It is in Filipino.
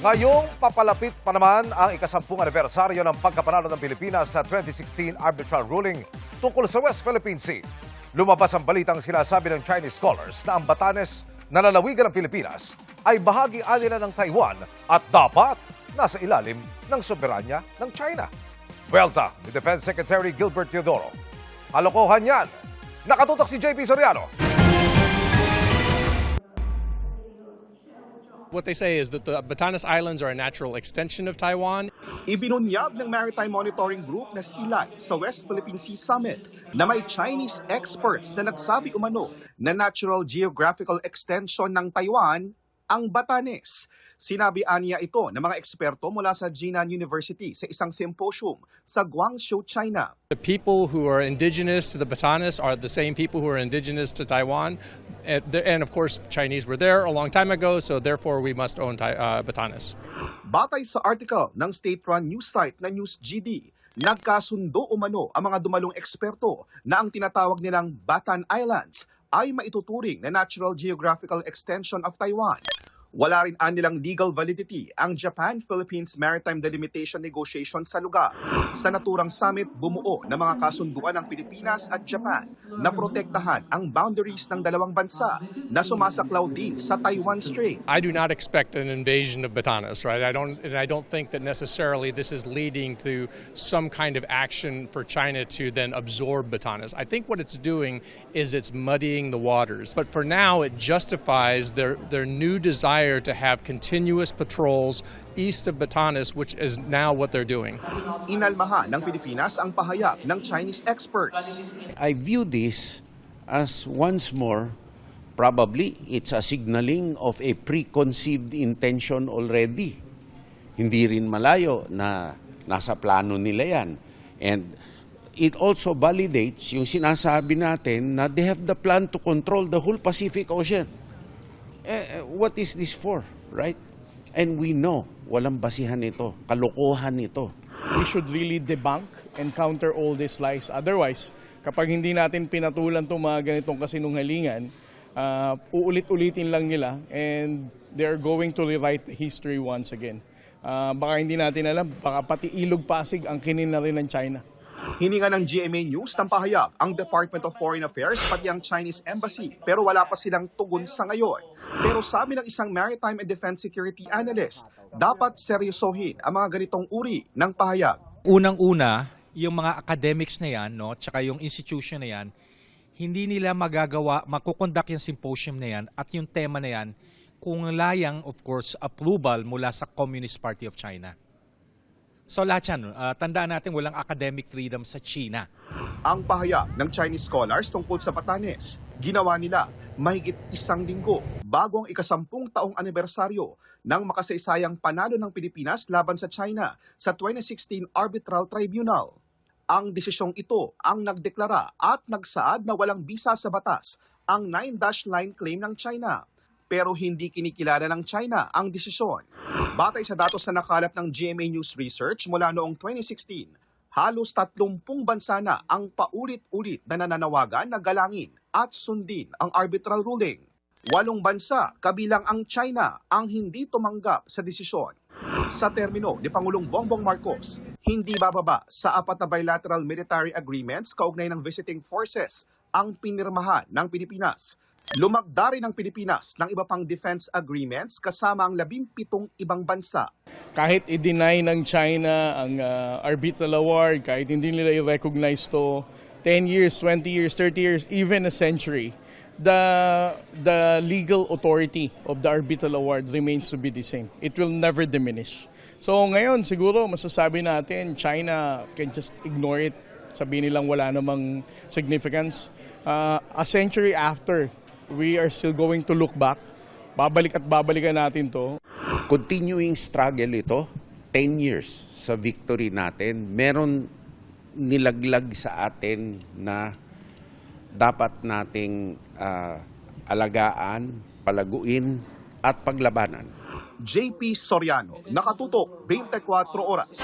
Ngayong papalapit pa naman ang ikasampung anibersaryo ng pagkapanalo ng Pilipinas sa 2016 arbitral ruling tungkol sa West Philippine Sea. Lumabas ang balitang sinasabi ng Chinese scholars na ang Batanes na lalawigan ng Pilipinas ay bahagi nila ng Taiwan at dapat nasa ilalim ng soberanya ng China. Welta ni Defense Secretary Gilbert Teodoro. Kalokohan yan. Nakatutok si JP Soriano. What they say is that the Batanes Islands are a natural extension of Taiwan. Ibinunyag ng Maritime Monitoring Group na SEALIGHT sa West Philippine Sea Summit na may Chinese experts na nagsabi umano na natural geographical extension ng Taiwan ang Batanes. Sinabi aniya ito ng mga eksperto mula sa Jinan University sa isang symposium sa Guangzhou, China. The people who are indigenous to the Batanes are the same people who are indigenous to Taiwan. And of course, Chinese were there a long time ago, so therefore we must own Batanes. Batay sa article ng state-run news site na NewsGD, nagkasundo umano ang mga dumalong eksperto na ang tinatawag nilang Batan Islands ay maituturing na natural geographical extension of Taiwan. Wala rin anilang legal validity ang Japan-Philippines Maritime Delimitation Negotiation sa lugar. Sa naturang summit, bumuo ng mga kasunduan ng Pilipinas at Japan na protektahan ang boundaries ng dalawang bansa na sumasaklaw din sa Taiwan Strait. I do not expect an invasion of Batanes, right? I don't think that necessarily this is leading to some kind of action for China to then absorb Batanes. I think what it's doing is it's muddying the waters. But for now, it justifies their new desire to have continuous patrols east of Batanes, which is now what they're doing. Inalmahan ng Pilipinas ang pahayag ng Chinese experts. I view this as once more, probably it's a signaling of a preconceived intention already. Hindi rin malayo na nasa plano nila yan. And it also validates yung sinasabi natin na they have the plan to control the whole Pacific Ocean. What is this for, right? And we know, walang basihan ito, kalokohan ito. We should really debunk and counter all these lies. Otherwise, kapag hindi natin pinatulan itong mga ganitong kasinungalingan, uulit-ulitin lang nila and they're going to rewrite history once again. Baka hindi natin alam, baka pati Ilog Pasig ang kinin na rin ng China. Hininga ng GMA News ng pahayag ang Department of Foreign Affairs pati ang Chinese Embassy pero wala pa silang tugon sa ngayon. Pero sabi ng isang Maritime and Defense Security Analyst, dapat seryosohin ang mga ganitong uri ng pahayag. Unang-una, yung mga academics na yan, no, tsaka yung institution na yan, hindi nila makukondak yung symposium na yan at yung tema na yan kung layang, of course, approval mula sa Communist Party of China. So lahat yan, tandaan natin walang academic freedom sa China. Ang pahayag ng Chinese scholars tungkol sa Batanes, ginawa nila mahigit 1 linggo bago ang ikasampung taong anibersaryo ng makasaysayang panalo ng Pilipinas laban sa China sa 2016 Arbitral Tribunal. Ang desisyong ito ang nagdeklara at nagsaad na walang bisa sa batas ang 9-line claim ng China. Pero hindi kinikilala ng China ang desisyon. Batay sa datos na nakalap ng GMA News Research mula noong 2016, halos 30 bansa na ang paulit-ulit na nananawagan na galangin at sundin ang arbitral ruling. 8 bansa, kabilang ang China, ang hindi tumanggap sa desisyon. Sa termino ni Pangulong Bongbong Marcos, hindi bababa sa 4 na bilateral military agreements kaugnay ng visiting forces ang pinirmahan ng Pilipinas. Lumagda rin ang Pilipinas ng iba pang defense agreements kasama ang 17 ibang bansa. Kahit i-deny ng China ang arbitral award, kahit hindi nila i-recognize to 10 years, 20 years, 30 years, even a century, the legal authority of the arbitral award remains to be the same. It will never diminish. So ngayon siguro masasabi natin China can just ignore it. Sabihin nilang wala namang significance. A century after, we are still going to look back. Babalik at babalikan natin to. Continuing struggle ito, 10 years sa victory natin. Meron nilaglag sa atin na dapat nating alagaan, palaguin at paglabanan. JP Soriano, nakatutok 24 oras.